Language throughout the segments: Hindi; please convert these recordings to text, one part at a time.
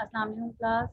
अस्सलाम वालेकुम क्लास।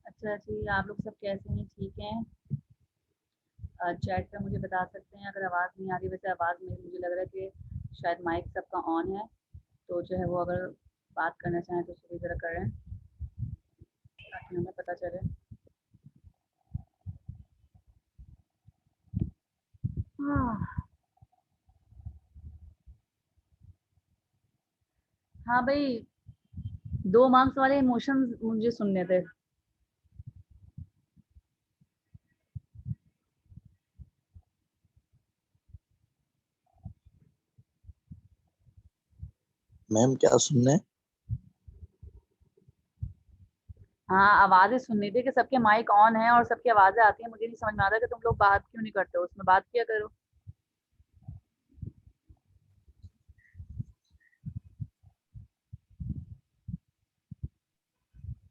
अच्छा जी, आप लोग सब कैसे हैं? ठीक हैं? चैट पे मुझे बता सकते हैं अगर आवाज़ नहीं आ रही। वैसे आवाज़ में मुझे लग रहा है कि शायद माइक सबका ऑन है, तो जो है वो अगर बात करना चाहें तो सही तरह करें ताकि हमें पता चले। हाँ हाँ भाई, 2 मार्क्स वाले इमोशंस मुझे सुनने थे। मैम क्या सुनने? हाँ, आवाज़ें सुननी थी कि सबके माइक ऑन है और सबकी आवाज़ें आती हैं। मुझे नहीं समझ में आ रहा कि तुम लोग बात क्यों नहीं करते हो, उसमें बात किया करो।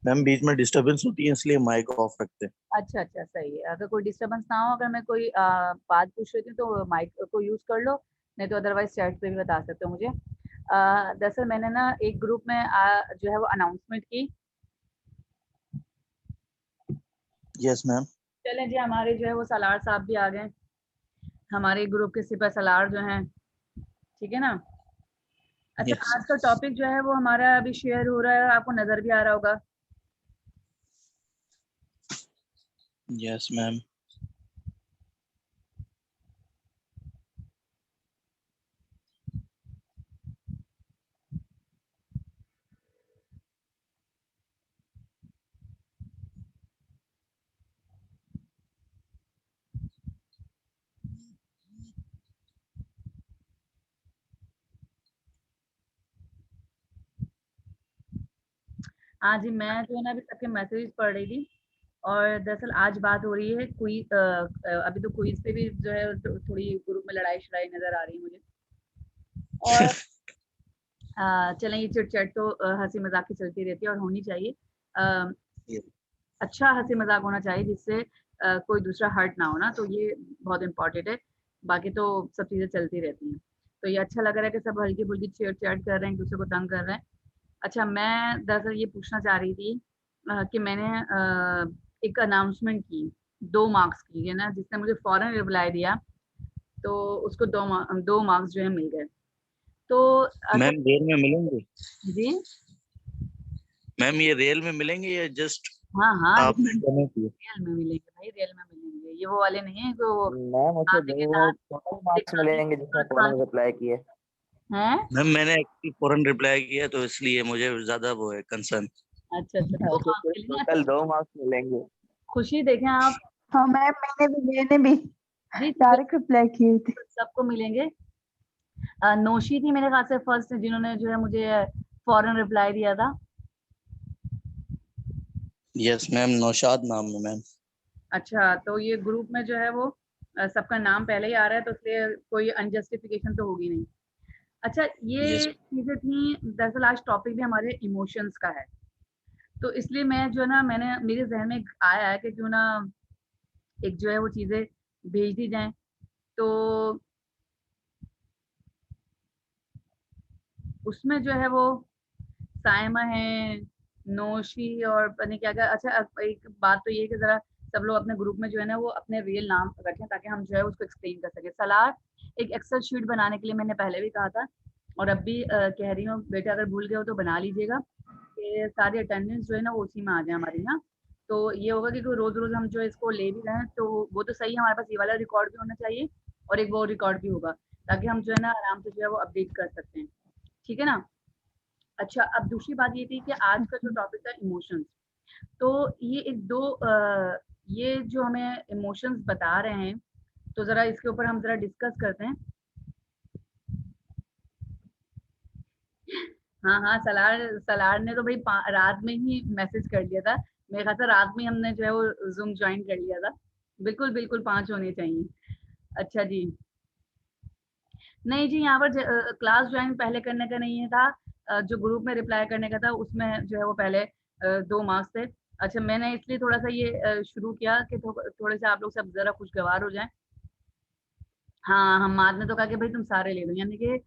मैम बीच में डिस्टरबेंस होती है इसलिए माइक ऑफ रखते हैं। अच्छा अच्छा, सही है। अगर कोई डिस्टरबेंस ना हो, अगर मैं कोई बात पूछ रही थी तो माइक को यूज कर लो, नहीं तो अदरवाइज चैट पे भी बता सकते हो मुझे। दरअसल मैंने ना एक ग्रुप में जो है वो अनाउंसमेंट की। Yes ma'am. चलें जी, हमारे जो है वो सलार साहब भी आ गए, हमारे ग्रुप के सिपह सलार जो हैं। ठीक है ना? अच्छा, यस आज का टॉपिक जो है वो हमारा अभी शेयर हो रहा है, आपको नजर भी आ रहा होगा। Yes ma'am. हाँ जी, मैं जो है ना अभी सबके मैसेज पढ़ रही थी, और दरअसल आज बात हो रही है क्विज। अभी तो क्विज पे भी जो है थोड़ी ग्रुप में लड़ाई शड़ाई नजर आ रही है मुझे। और चलें, ये चिट चैट तो हंसी मजाक की चलती रहती है और होनी चाहिए। अ, अच्छा हंसी मजाक होना चाहिए जिससे कोई दूसरा हर्ट ना हो ना, तो ये बहुत इंपॉर्टेंट है। बाकी तो सब चीजें चलती रहती हैं। तो ये अच्छा लग रहा है कि सब हल्की फुल्की चेट चैट कर रहे हैं, एक दूसरे को तंग कर रहे हैं। अच्छा, मैं दरअसल ये पूछना चाह रही थी कि मैंने एक अनाउंसमेंट की 2 मार्क्स की है ना, जिसने मुझे फौरन रिप्लाई दिया, तो उसको 2 मार्क्स जो है मिल गए। तो असल मैम रेल में मिलेंगे? जी, मैम ये रेल में मिलेंगे या जस्ट हाँ हाँ, आपने डोनेट किए? रेल में मिलेंगे भाई, रेल में मिलेंगे। ये वो वाले नहीं है जो मैम उसे आते के दो साथ टोटल मार्क्स दिखाने मिलेंगे जिसने फौरन रिप्लाई किए। हैं। मैम मैंने एक्चुअली फौरन रिप्लाई किया तो इसलिए मुझे ज्यादा वो है कंसर्न। अच्छा अच्छा, 2 मार्क्स उसे के लिए टोटल 2 मार्क्स मिलेंगे। खुशी देखें आप। हाँ मैम, मैंने भी जी, डायरेक्ट रिप्लाई किए थे। सबको मिलेंगे। नौशी थी मेरे ख्याल से फर्स्ट जिन्होंने जो है मुझे फौरन रिप्लाई दिया था। यस मैम, नौशाद नाम है मैम। अच्छा, तो ये ग्रुप में जो है वो सबका नाम पहले ही आ रहा है, तो इसलिए कोई अनजस्टिफिकेशन तो होगी नहीं। अच्छा, यस। ये चीजें थी। दरअसल आज टॉपिक भी हमारे इमोशंस का है, तो इसलिए मैं जो है ना, मैंने मेरे जहन में आया है कि क्यों ना एक जो है वो चीजें भेज दी जाएं। तो उसमें जो है वो साइमा है, नोशी और पता नहीं क्या क्या। अच्छा, एक बात तो ये है कि जरा सब लोग अपने ग्रुप में जो है ना वो अपने रियल नाम रखें, ताकि हम जो है उसको एक्सप्लेन कर सके। सलाह, एक एक्सेल शीट बनाने के लिए मैंने पहले भी कहा था, और अब भी कह रही हूँ बेटा, अगर भूल गए हो तो बना लीजिएगा कि सारी अटेंडेंस जो है ना वो उसी में आ जाए हमारी ना। तो ये होगा कि रोज रोज हम जो इसको ले भी रहे हैं तो वो तो सही है, हमारे पास ये वाला रिकॉर्ड भी होना चाहिए और एक वो रिकॉर्ड भी होगा, ताकि हम जो है ना आराम से जो है वो अपडेट कर सकते हैं। ठीक है ना। अच्छा, अब दूसरी बात ये थी कि आज का जो टॉपिक था इमोशंस, तो ये ये जो हमें इमोशंस बता रहे हैं, तो जरा इसके ऊपर हम जरा डिस्कस करते हैं। हाँ हाँ, सलार सलार ने तो भाई रात में ही मैसेज कर दिया था। मेरे ख्याल से रात में हमने जो है वो जूम ज्वाइन कर लिया था। बिल्कुल बिल्कुल 5 होने चाहिए। अच्छा जी, नहीं जी, यहाँ पर क्लास ज्वाइन पहले करने का नहीं है था। जो ग्रुप में रिप्लाई करने का था उसमें जो है वो पहले 2 मार्क्स थे। अच्छा, मैंने इसलिए थोड़ा सा ये शुरू किया कि थोड़े से आप लोग सब जरा खुशगवार हो जाएं। हाँ, हम्माद ने तो कहा कि भाई तुम सारे ले लो, यानी कि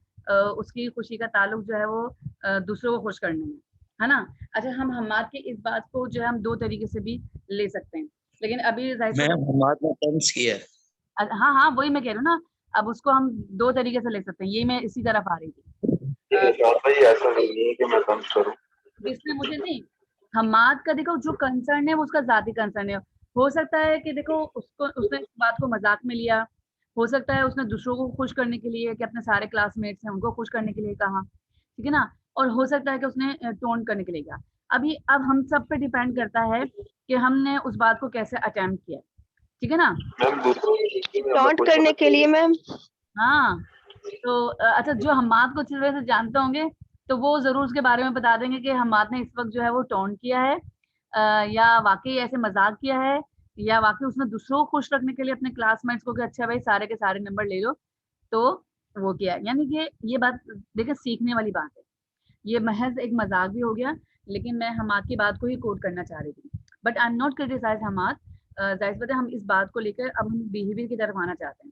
उसकी खुशी का ताल्लुक जो है वो दूसरों को खुश करने में, है ना। अच्छा, हम हम्माद की इस बात को जो है हम 2 तरीके से भी ले सकते हैं, लेकिन अभी मैं ज़ाहिर हमाद ने टेंस किया है। हाँ हाँ, वही मैं कह रही हूँ ना। अब उसको हम 2 तरीके से ले सकते हैं, ये मैं इसी तरफ आ रही थी। भाई ऐसा नहीं है कि मैं तंग करूं। इसमें मुझे नहीं, हम्माद का देखो जो कंसर्न है वो उसका ज़ाती कंसर्न है। हो सकता है कि देखो उसको उसने इस बात को मज़ाक में लिया, हो सकता है उसने दूसरों को खुश करने के लिए कि अपने सारे क्लासमेट्स हैं उनको खुश करने के लिए कहा, ठीक है ना? और हो सकता है कि उसने टोन करने के लिए कहा। अब हम सब पे डिपेंड करता है कि हमने उस बात को कैसे अटेम्प्ट किया है, ठीक है ना? मैम दूसरी टॉन्ट करने के लिए मैम। हाँ, तो अच्छा, जो हम्माद को अच्छी तरह से जानते होंगे तो वो ज़रूर उसके बारे में बता देंगे कि हम्माद ने इस वक़्त जो है वो टोन किया है, या वाक़ई ऐसे मज़ाक किया है, या वाक़ई उसने दूसरों को खुश रखने के लिए अपने क्लासमेट्स को कि अच्छा भाई सारे के सारे नंबर ले लो, तो वो किया है। यानी कि ये बात देखिए सीखने वाली बात है। ये महज़ एक मज़ाक भी हो गया, लेकिन मैं हम्माद की बात को ही कोट करना चाह रही थी। But I am not criticize Hammad. ज़ाहिर-सी बात है हम इस बात को लेकर अब हम बिहेवियर की तरफ आना चाहते हैं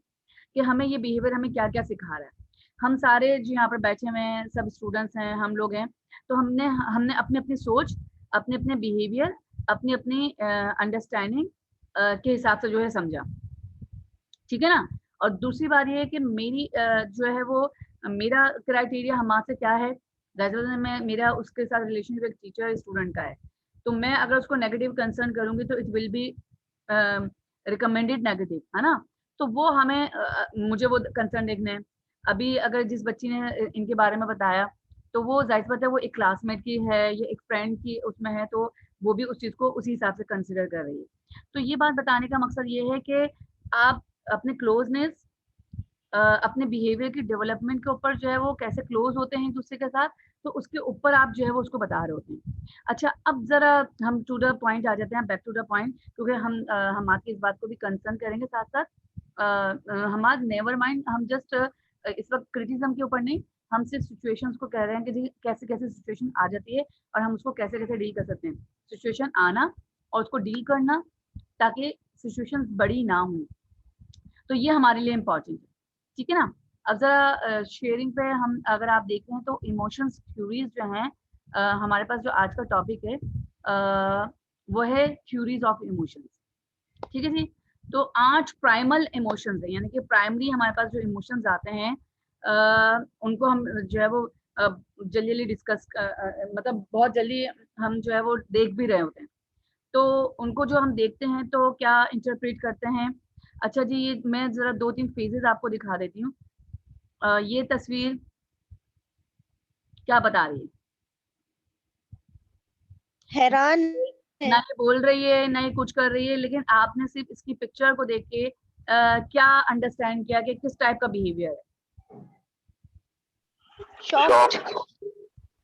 कि हमें ये बिहेवियर हमें क्या-क्या सिखा रहा है। हम सारे जो यहाँ पर बैठे हुए हैं, सब स्टूडेंट्स हैं, हम लोग हैं, तो हमने हमने अपनी-अपनी सोच, अपने-अपने बिहेवियर, अपनी-अपनी अंडरस्टैंडिंग के हिसाब से जो है समझा। ठीक है ना? और दूसरी बात ये है कि मेरी जो है वो मेरा क्राइटेरिया हमाद से क्या है, ज़ाहिर-सी मैं मेरा उसके साथ रिलेशनशिप एक टीचर स्टूडेंट का है। तो मैं अगर उसको नेगेटिव कंसर्न करूँगी तो it will be recommended negative, है ना? तो वो हमें मुझे वो कंसर्न देखने हैं। अभी अगर जिस बच्ची ने इनके बारे में बताया, तो वो ज़ाहिर-सी बात है वो एक क्लासमेट की है या एक फ्रेंड की उसमें है, तो वो भी उस चीज़ को उसी हिसाब से कंसिडर कर रही है। तो ये बात बताने का मकसद ये है कि आप अपने क्लोज़नेस अपने बिहेवियर की डेवलपमेंट के ऊपर जो है वो कैसे क्लोज़ होते हैं एक-दूसरे के साथ, तो उसके ऊपर आप जो है वो उसको बता रहे होते हैं। अच्छा, अब ज़रा हम टू द पॉइंट आ जाते हैं, बैक टू द पॉइंट, क्योंकि हम आपकी इस बात को भी कंसर्न करेंगे साथ-साथ। हमाद नेवर माइंड, हम जस्ट इस वक़्त क्रिटिसिज़्म के ऊपर नहीं, हम सिर्फ़ सिचुएशंस को कह रहे हैं कि जी कैसे-कैसे सिचुएशन आ जाती है और हम उसको कैसे-कैसे डील कर सकते हैं। सिचुएशन आना और उसको डील करना ताकि सिचुएशंस बड़ी ना हों। तो ये हमारे लिए इम्पोर्टेंट है, ठीक है ना? अब ज़रा शेयरिंग पे हम अगर आप देखें तो इमोशंस थ्योरीज़ जो हैं, हमारे पास जो आज का टॉपिक है वो है थ्योरीज़ ऑफ इमोशंस, ठीक है जी? तो 8 प्राइमल इमोशंस हैं, यानी कि प्राइमरी हमारे पास जो इमोशंस आते हैं उनको हम जो है वो जल्दी-जल्दी डिस्कस मतलब बहुत जल्दी हम जो है वो देख भी रहे होते हैं। तो उनको जो हम देखते हैं तो क्या इंटरप्रेट करते हैं। अच्छा जी, ये मैं ज़रा 2-3 फ़ेजेज़ आपको दिखा देती हूँ। ये तस्वीर क्या बता रही है? हैरान ना ये बोल रही है, ना ये कुछ कर रही है, लेकिन आपने सिर्फ़ इसकी पिक्चर को देख के क्या अंडरस्टैंड किया कि किस टाइप का बिहेवियर है? शॉक्ड।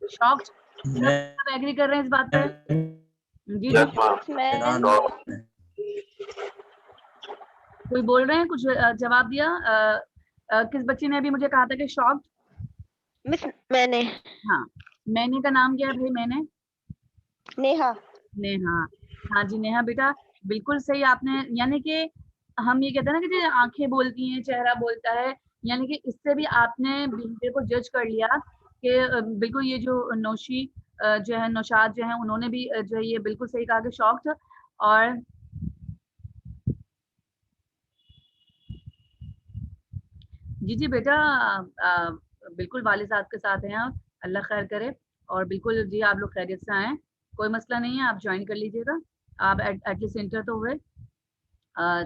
शॉक्ड? सब मैं सब एग्री कर रहे हैं इस बात पे? जी, यस जी। मैम। मैम कोई बोल रहे हैं? कुछ जवाब दिया? किस बच्ची ने अभी मुझे कहा था कि शॉक्ड? मिस मैंने हाँ, मैंने का नाम क्या है भाई मैंने? नेहा। नेहा। हाँ जी, नेहा बेटा, बिल्कुल सही आपने, यानी कि हम ये कहते हैं ना कि जो आँखें बोलती हैं, चेहरा बोलता है, यानी कि इससे भी आपने बिहेवियर को जज कर लिया कि बिल्कुल ये जो नौशी जो है नौशाद जो है उन्होंने भी जो है ये बिल्कुल सही कहा कि शॉक्ड। और जी, जी बेटा, बिल्कुल वालिद साहब के साथ हैं आप, अल्लाह खैर करे और बिल्कुल जी आप लोग खैरियत से आएँ, कोई मसला नहीं है, आप जॉइन कर लीजिएगा। आप एटलीस्ट इंटर तो हुए।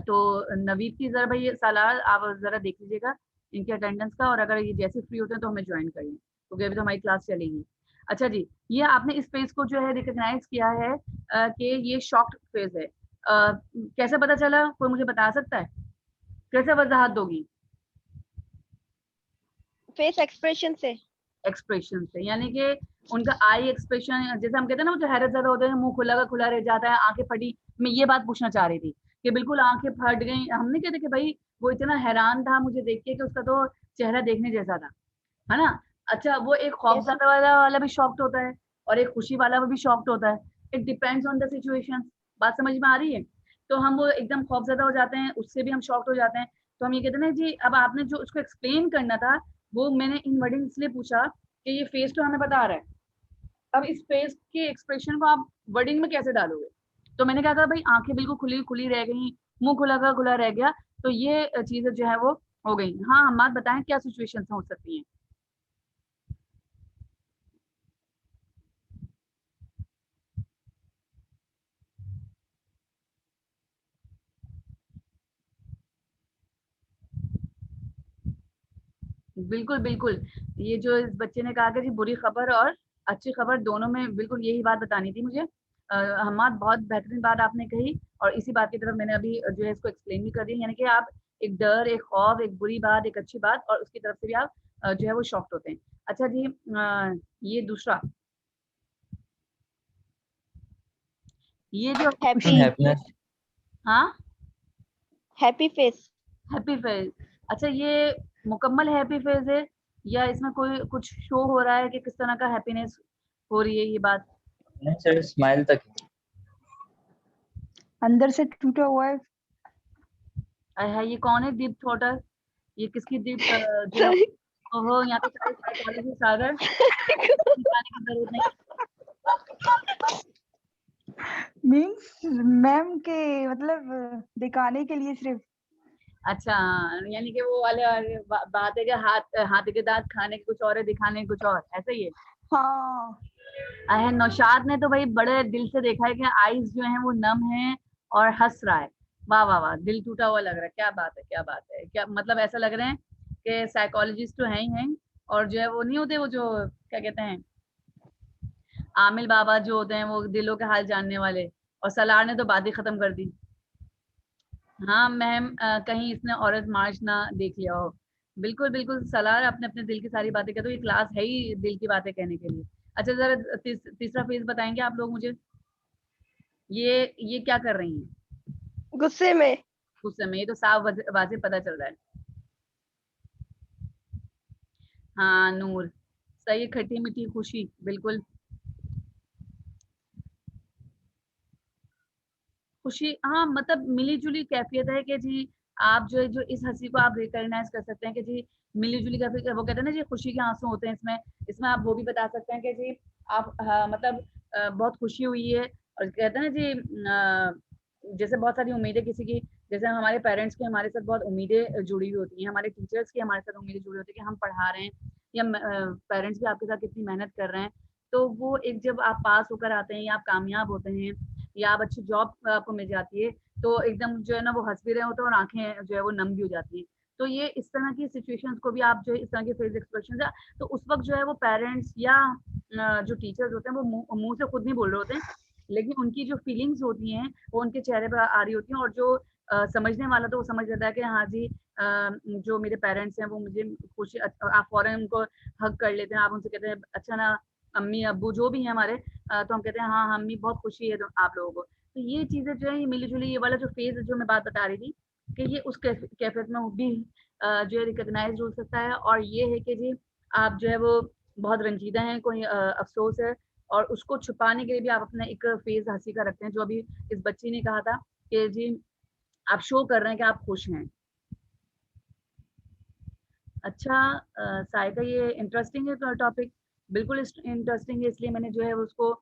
तो नवीद की ज़रा भाई सालार आप ज़रा देख लीजिएगा इनके अटेंडेंस का, और अगर ये जैसे फ्री होते हैं तो हमें जॉइन करिए। क्योंकि अभी तो हमारी क्लास चलेगी। अच्छा जी, ये आपने इस फेज को जो है रिकॉग्नाइज किया है कि ये शॉक्ड फेज है। कैसे पता चला, कोई मुझे बता सकता है? कैसे वजाहत दोगी? फेस एक्सप्रेशन से। एक्सप्रेशन से, यानी कि उनका आई एक्सप्रेशन, जैसे हम कहते हैं ना, वो जो हैरत ज्यादा होते हैं, मुंह खुला का खुला रह जाता है, आंखें फटी। मैं ये बात पूछना चाह रही थी कि बिल्कुल आंखें फट गई। हम नहीं कहते कि भाई वो इतना हैरान था मुझे देख के कि उसका तो चेहरा देखने जैसा था, है ना? अच्छा, वो एक यस। खौफजदा वाला भी शॉक्ड होता है और एक खुशी वाला भी शॉक्ड होता है। It depends on the situation. बात समझ में आ रही है? तो हम वो एकदम खौफजदा हो जाते हैं, उससे भी हम शॉक्ड हो जाते हैं। तो हम ये कहते हैं ना जी, अब आपने जो उसको एक्सप्लेन करना था वो मैंने इन वर्डिंग इसलिए पूछा कि ये फेस तो हमें बता रहा है, अब इस फेस के एक्सप्रेशन को आप वर्डिंग में कैसे डालोगे? तो मैंने कहा था भाई आंखें बिल्कुल खुली खुली रह गई, मुंह खुला का खुला रह गया, तो ये चीजें जो है वो हो गई। हाँ, हम बात बताएं क्या सिचुएशन हो सकती हैं? बिल्कुल, बिल्कुल। ये जो इस बच्चे ने कहा कि जी बुरी खबर और अच्छी खबर दोनों में, बिल्कुल यही बात बतानी थी मुझे। हम्माद, बहुत बेहतरीन बात आपने कही और इसी बात की तरफ मैंने अभी जो है इसको एक्सप्लेन भी कर दिया, यानी कि आप एक डर, एक खौफ, एक बुरी बात, एक अच्छी बात और उसकी तरफ से भी आप जो है वो शॉक्ड होते हैं। अच्छा जी, ये दूसरा, ये जो हैप्पी। हैप्पीनेस। हाँ, हैप्पी फेस। Happy phase. अच्छा, ये मुकम्मल हैप्पी फेज है या इसमें कोई कुछ शो हो रहा है कि किस तरह का हैप्पीनेस हो रही है ये बात? नहीं सिर्फ स्माइल तक। अंदर से टूटा हुआ है। है ये कौन है डीप थॉटर? ये किसकी डीप जो है? सॉरी। ओहो, यहाँ पे सारे साइकोलॉजिस्ट आ गए, दिखाने की जरूरत नहीं। मीन्स मैम के मतलब दिखाने के लिए सिर्फ। अच्छा, यानी कि वो वाले बात है कि हाथ के दांत खाने के कुछ और है, दिखाने के कुछ और, ऐसा ही है। हाँ, नौशाद ने तो भाई बड़े दिल से देखा है कि आईज जो है वो नम है और हंस रहा है। वाह वाह वाह, दिल टूटा हुआ लग रहा है। क्या बात है, क्या बात है, क्या मतलब ऐसा लग रहे हैं कि साइकोलॉजिस्ट तो हैं ही हैं, और जो है वो नहीं होते, वो जो क्या कहते हैं, आमिल बाबा जो होते हैं वो दिलों के हाल जानने वाले, और सलार ने तो बात ही खत्म कर दी। हाँ मैम, कहीं इसने औरत मार्च ना देख लिया हो। बिल्कुल बिल्कुल सलार, अपने अपने दिल की सारी बातें कहते हो, ये क्लास है ही दिल की बातें कहने के लिए। अच्छा, जरा तीसरा फेज बताएंगे आप लोग मुझे? ये क्या कर रही हैं गुस्से में। उस समय? ये तो साफ वाजे पता चल रहा है। हाँ नूर, सही, खट्टी मीठी खुशी, बिल्कुल खुशी। हाँ, मतलब मिली जुली कैफियत है कि जी आप जो है जो इस हंसी को आप रिकॉग्नाइज कर सकते हैं कि जी मिली जुली कैफियत, वो कहते हैं ना जी खुशी के आंसू होते हैं इसमें। इसमें आप वो भी बता सकते हैं कि जी आप, हाँ, मतलब बहुत खुशी हुई है, और कहते हैं ना जी जैसे बहुत सारी उम्मीदें किसी की, जैसे हमारे पेरेंट्स की हमारे साथ बहुत उम्मीदें जुड़ी हुई होती हैं, हमारे टीचर्स की हमारे साथ उम्मीदें जुड़ी होती है कि हम पढ़ा रहे हैं, या पेरेंट्स भी आपके साथ कितनी मेहनत कर रहे हैं। तो वो एक, जब आप पास होकर आते हैं या आप कामयाब होते हैं या आप अच्छी जॉब आपको मिल जाती है, तो एकदम जो है ना वो हंस भी रहे होते हैं और आंखें जो है वो नम भी हो जाती है। तो ये इस तरह की सिचुएशंस को भी आप जो है इस तरह के फेस एक्सप्रेशन, तो उस वक्त जो है वो पेरेंट्स या जो टीचर्स होते हैं वो मुंह से खुद नहीं बोल रहे होते हैं, लेकिन उनकी जो फीलिंग्स होती हैं वो उनके चेहरे पर आ रही होती हैं, और जो समझने वाला तो वो समझ लेता है कि हाँ जी, जो मेरे पेरेंट्स हैं वो मुझे खुशी, आप फौरन उनको हक कर लेते हैं, आप उनसे कहते हैं अच्छा ना अम्मी अब्बू जो भी हैं हमारे, तो हम कहते हैं हाँ अम्मी बहुत खुशी है तो आप लोगों को। तो ये चीजें जो है ये मिली जुली, ये वाला जो फेज जो मैं बात बता रही थी कि ये उस कैफियत में भी जो है रिकॉग्नाइज हो सकता है, और ये है कि जी आप जो है वो बहुत रंजीदा हैं, कोई अफसोस है, और उसको छुपाने के लिए भी आप अपना एक फेज हंसी का रखते हैं, जो अभी इस बच्ची ने कहा था कि जी आप शो कर रहे हैं कि आप खुश हैं। अच्छा, सायका, ये इंटरेस्टिंग है टॉपिक, बिल्कुल इंटरेस्टिंग है, इसलिए मैंने जो है उसको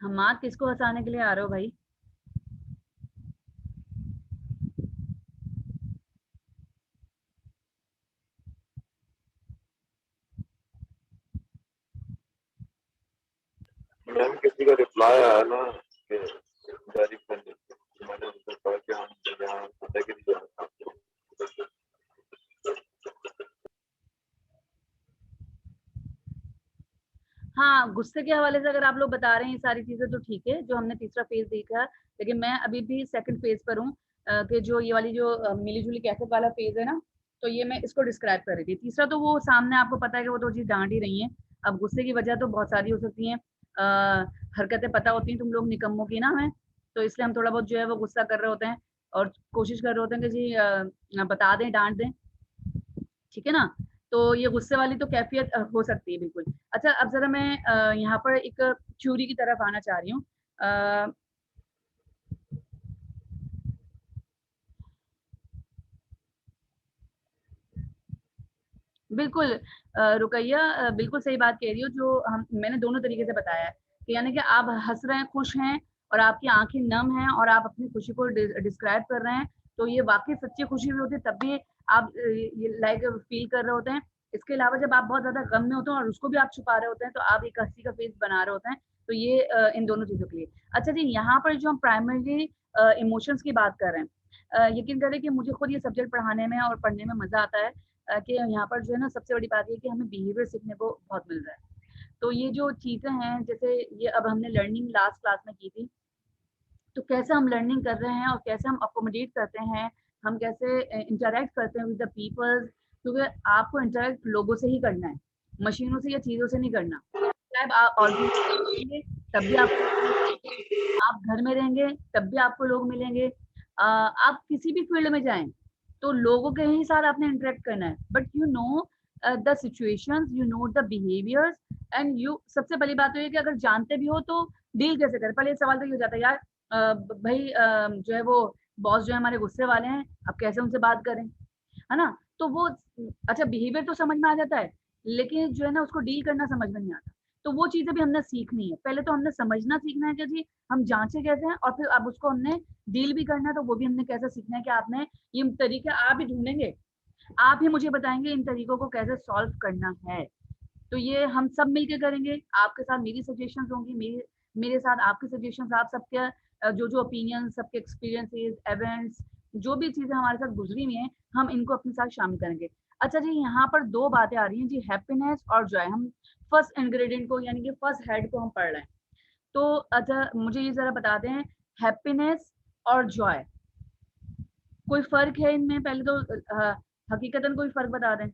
हम आप किसको हंसाने के लिए आ रहे हो भाई? मैम किसी का रिप्लाई आया ना कि तारीफ कर लेते हैं। मैंने उनसे कहा कि हम यहाँ जिंदगी जाना चाहते हैं। हाँ, गुस्से के हवाले से अगर आप लोग बता रहे हैं ये सारी चीजें तो ठीक है, जो हमने तीसरा फेज देखा है, लेकिन मैं अभी भी सेकंड फेज पर हूँ कि जो ये वाली जो मिली-जुली कैफे वाला फेज है ना, तो ये मैं इसको डिस्क्राइब कर रही थी। तीसरा तो वो सामने आपको पता है कि वो तो चीज़ डाँट ही रही हैं। अब गुस्से की वजह तो बहुत सारी हो सकती हैं। हरकतें पता होती हैं तुम लोग निकम्मों की ना हमें, तो इसलिए हम थोड़ा बहुत जो है वो गुस्सा कर रहे होते हैं और कोशिश कर रहे होते हैं कि जी बता दें, डाँट दें, ठीक है ना? तो ये गुस्से वाली तो कैफ़ियत हो सकती है बिल्कुल। अच्छा, अब ज़रा मैं यहाँ पर एक थ्योरी की तरफ आना चाह रही हूँ। बिल्कुल रुकैया बिल्कुल सही बात कह रही हो जो मैंने दोनों तरीके से बताया है कि यानी कि आप हँस रहे हैं, खुश हैं और आपकी आँखें नम हैं और आप अपनी खुशी को डिस्क्राइब कर रहे हैं, तो ये वाक़ई सच्ची खुशी भी होती है, तब भी आप ये लाइक फ़ील कर रहे होते हैं। इसके अलावा जब आप बहुत ज़्यादा गम में होते हैं और उसको भी आप छुपा रहे होते हैं, तो आप एक हँसी का फ़ेस बना रहे होते हैं, तो ये इन दोनों चीज़ों के लिए। अच्छा जी, यहाँ पर जो हम प्राइमरीली इमोशंस की बात कर रहे हैं, यकीन करें कि मुझे खुद ये सब्जेक्ट पढ़ाने में और पढ़ने में मज़ा आता है कि यहाँ पर जो है ना सबसे बड़ी बात ये है कि हमें बिहेवियर सीखने को बहुत मिल रहा है। तो ये जो चीज़ें हैं जैसे ये अब हमने लर्निंग लास्ट क्लास में की थी, तो कैसे हम लर्निंग कर रहे हैं और कैसे हम अकोमोडेट करते हैं, हम कैसे इंटरैक्ट करते हैं विद द पीपल्स, क्योंकि आपको इंटरैक्ट लोगों से ही करना है, मशीनों से या चीज़ों से नहीं करना। चाहे आप ऑर्गेनाइजेशन में रहेंगे तब भी आप घर में रहेंगे तब भी आपको लोग मिलेंगे। आप किसी भी फील्ड में जाएँ, तो लोगों के ही साथ आपने इंटरैक्ट करना है। But you know the situations, you know the behaviours and you सबसे पहली बात तो ये है कि अगर जानते भी हो तो डील कैसे करें? पहले सवाल तो ये हो जाता है यार भई जो है वो बॉस जो है हमारे गुस्से वाले हैं, अब कैसे उनसे बात करें? है ना? तो वो अच्छा बिहेवियर तो समझ में आ जाता है, लेकिन जो है ना उसको डील करना समझ में नहीं आता। तो वो चीज़ें भी हमने सीखनी है। पहले तो हमने समझना सीखना है कि जी हम जाँचे कैसे हैं और फिर अब उसको हमने डील भी करना है, तो वो भी हमने कैसे सीखना है कि आपने ये तरीके आप ही ढूँढेंगे। आप ही मुझे बताएँगे इन तरीकों को कैसे सॉल्व करना है। तो ये हम सब मिलके करेंगे। आपके साथ मेरी सजेशंस होंगी, मेरे साथ आपकी सजेशंस, आप सबके जो-जो ओपिनियंस, सबके एक्सपीरियंसेस, इवेंट्स, जो भी चीज़ें हमारे साथ गुज़री हुई हैं, हम इनको अपने साथ शामिल करेंगे। अच्छा जी, यहाँ पर 2 बातें आ रही हैं जी, हैप्पीनेस और जॉय। हम फर्स्ट इंग्रीडिएंट को यानी कि फर्स्ट हेड को हम पढ़ रहे हैं। तो अच्छा मुझे ये ज़रा बता दें हैप्पीनेस और जॉय, कोई फ़र्क है इनमें? पहले तो हकीकतन कोई फ़र्क बता दें।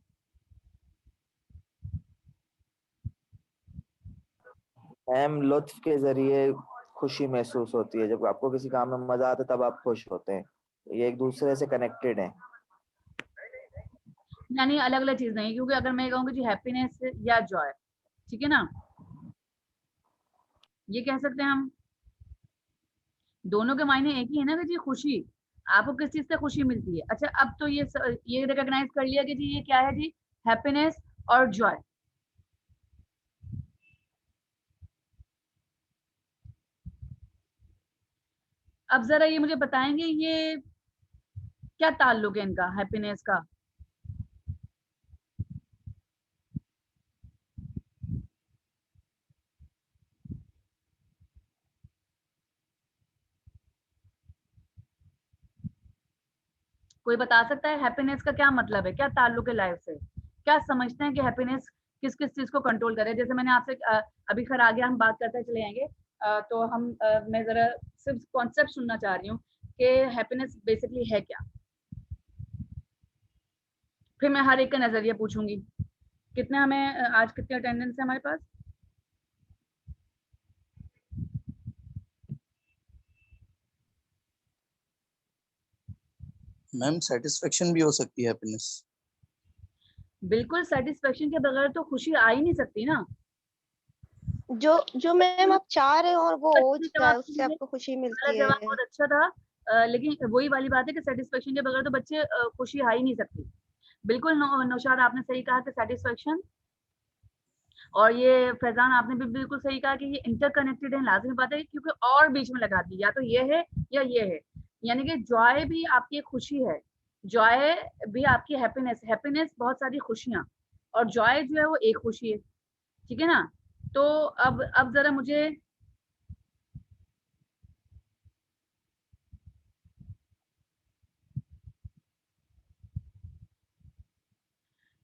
मैम लुत्फ के जरिए खुशी महसूस होती है, जब आपको किसी काम में मजा आता है तब आप खुश होते हैं। ये एक दूसरे से कनेक्टेड है। यानी अलग-अलग चीज़ नहीं, क्योंकि अगर मैं कहूँगी जी हैप्पीनेस या जॉय, ठीक है ना? ये कह सकते हैं हम, दोनों के मायने एक ही है ना कि जी खुशी, आपको किस चीज़ से खुशी मिलती है। अच्छा अब तो ये रिकॉग्नाइज़ कर लिया कि जी ये क्या है जी, हैप्पीनेस और जॉय। अब ज़रा ये मुझे बताएँगे ये क्या ताल्लुक है इनका हैप्पीनेस का? कोई बता सकता है हैप्पीनेस का क्या मतलब है? क्या ताल्लुक है लाइफ से? क्या समझते हैं कि हैप्पीनेस किस-किस चीज़ को कंट्रोल करे? जैसे मैंने आपसे अभी फिर आगे हम बात करते चले जाएँगे। तो मैं ज़रा सिर्फ़ कॉन्सेप्ट सुनना चाह रही हूँ कि हैप्पीनेस बेसिकली है क्या? फिर मैं हर एक का नज़रिया पूछूँगी। कितने हमें आज कितनी अटेंडेंस है हमारे पास? मैम सेटिस्फेक्शन भी हो सकती है हैप्पीनेस। बिल्कुल सैटिस्फैक्शन के बगैर तो खुशी आ ही नहीं सकती ना। जो मैम आप चाह रहे हो और वो हो अच्छे जाए, जवाब उससे दीजिए। आपको खुशी वाला मिलती जवाब है। बहुत अच्छा था लेकिन वही वाली बात है कि सैटिस्फैक्शन के बगैर तो बच्चे खुशी आ ही नहीं सकती। बिल्कुल नौशाद आपने सही कहा कि सैटिस्फैक्शन और ये फैज़ान आपने भी बिल्कुल सही कहा कि ये इंटरकनेक्टेड है, लाज़िमी बात है क्योंकि और बीच में लगा दी, या तो ये है या ये है। यानी कि जॉय भी आपकी एक खुशी है, जॉय भी आपकी हैप्पीनेस, हैप्पीनेस बहुत सारी खुशियाँ और जॉय जो है वो एक खुशी है, ठीक है ना? तो अब ज़रा मुझे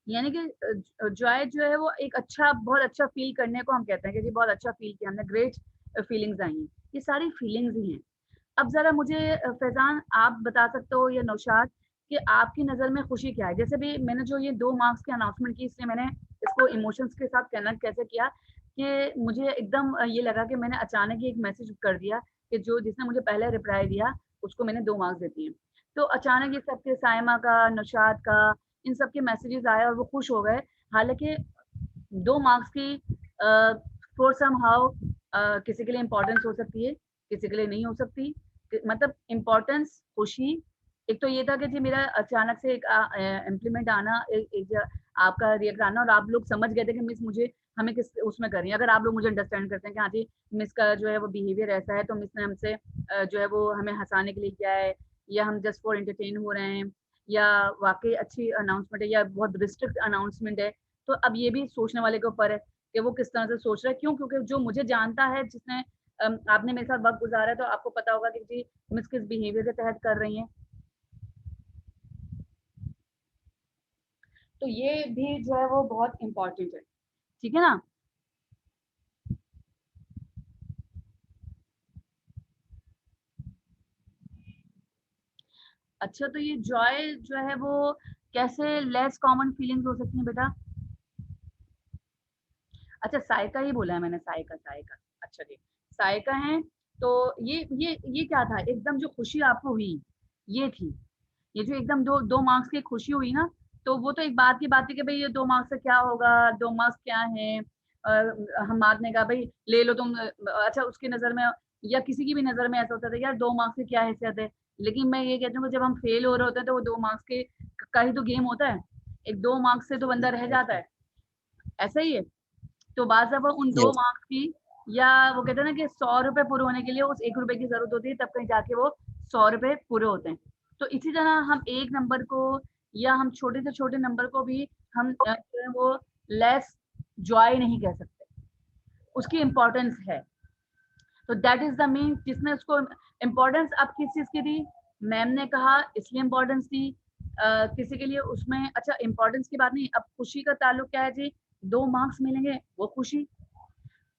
यानी कि जॉय जो है वो एक अच्छा, बहुत अच्छा फील करने को हम कहते हैं कि जी बहुत अच्छा फील किया हमने, ग्रेट फीलिंग्स आई हैं। ये सारी फीलिंग्स ही हैं। अब जरा मुझे फैजान आप बता सकते हो या नौशाद कि आपकी नज़र में खुशी क्या है? जैसे भी मैंने जो ये 2 मार्क्स की अनाउंसमेंट की, इसलिए मैंने इसको इमोशंस के साथ कनेक्ट कैसे किया कि मुझे एकदम ये लगा कि मैंने अचानक ही एक मैसेज कर दिया कि जो जिसने मुझे पहले रिप्लाई दिया उसको मैंने 2 मार्क्स दे दिए। तो अचानक ये सबके साइमा का, नौशाद का, इन सब के मैसेजेस आए और वो खुश हो गए। हालाँकि 2 मार्क्स की फॉर समहाउ किसी के लिए इम्पोर्टेंस हो सकती है, किसी के लिए नहीं हो सकती। मतलब इम्पोर्टेंस, खुशी, एक तो ये था कि जी मेरा अचानक से एक इम्प्लीमेंट आना, एक आपका रिएक्ट आना और आप लोग समझ गए थे कि मिस मुझे हमें किस उसमें करनी है। अगर आप लोग मुझे अंडरस्टैंड करते हैं कि हाँ जी मिस का जो है वो बिहेवियर ऐसा है, तो मिस ने हमसे जो है वो हमें हंसाने के लिए किया है, या हम जस्ट फॉर एंटरटेन हो रहे हैं, या वाकई अच्छी अनाउंसमेंट है, या बहुत रिस्ट्रिक्ट अनाउंसमेंट है। तो अब ये भी सोचने वाले के ऊपर है कि वो किस तरह से सोच रहा है। क्यों? क्योंकि जो मुझे जानता है, जिसने आपने मेरे साथ वक्त गुजारा है, तो आपको पता होगा कि जी मिस किस बिहेवियर के तहत कर रही हैं। तो ये भी जो है वो बहुत इम्पोर्टेंट है, ठीक है ना? अच्छा, तो ये जॉय जो है वो कैसे लेस कॉमन फीलिंग्स हो सकती हैं बेटा? अच्छा, सायका ही बोला है मैंने, सायका, सायका। अच्छा जी, सायका है। तो ये क्या था? एकदम जो खुशी आपको हुई, ये थी। ये जो एकदम 2 मार्क्स की खुशी हुई ना, तो वो तो एक बात की बात थी कि भई ये 2 मार्क्स से क्या होगा, 2 मार्क्स क्या हैं? हम्माद ने कहा भई ले लो तुम। अच्छा, उसकी नज़र में या किसी की भी नज़र में ऐसा होता था, यार 2 मार्क्स की क्या हैसियत है? लेकिन मैं ये कहती हूँ कि जब हम फेल हो रहे होते हैं तो वो 2 मार्क्स के का ही तो गेम होता है। एक 2 मार्क्स से तो बंदा रह जाता है, ऐसा ही है। तो बाज़ दफ़ा उन 2 यस। मार्क्स की, या वो कहते हैं ना कि 100 रुपए पूरे होने के लिए उस 1 रुपए की ज़रूरत होती है, तब कहीं जाके वो 100 रुपए पूरे होते हैं। तो इसी तरह हम एक नंबर को, या हम छोटे से छोटे नंबर को भी हम जो है वो लेस जॉय नहीं कह सकते, उसकी इम्पोर्टेंस है। तो दैट इज़ द मीन, जिसने उसको इम्पोर्टेंस अब किस चीज़ की दी? मैम ने कहा इसलिए इम्पोर्टेंस दी। किसी के लिए उसमें अच्छा इम्पोर्टेंस की बात नहीं, अब खुशी का ताल्लुक क्या है जी? 2 मार्क्स मिलेंगे, वो खुशी।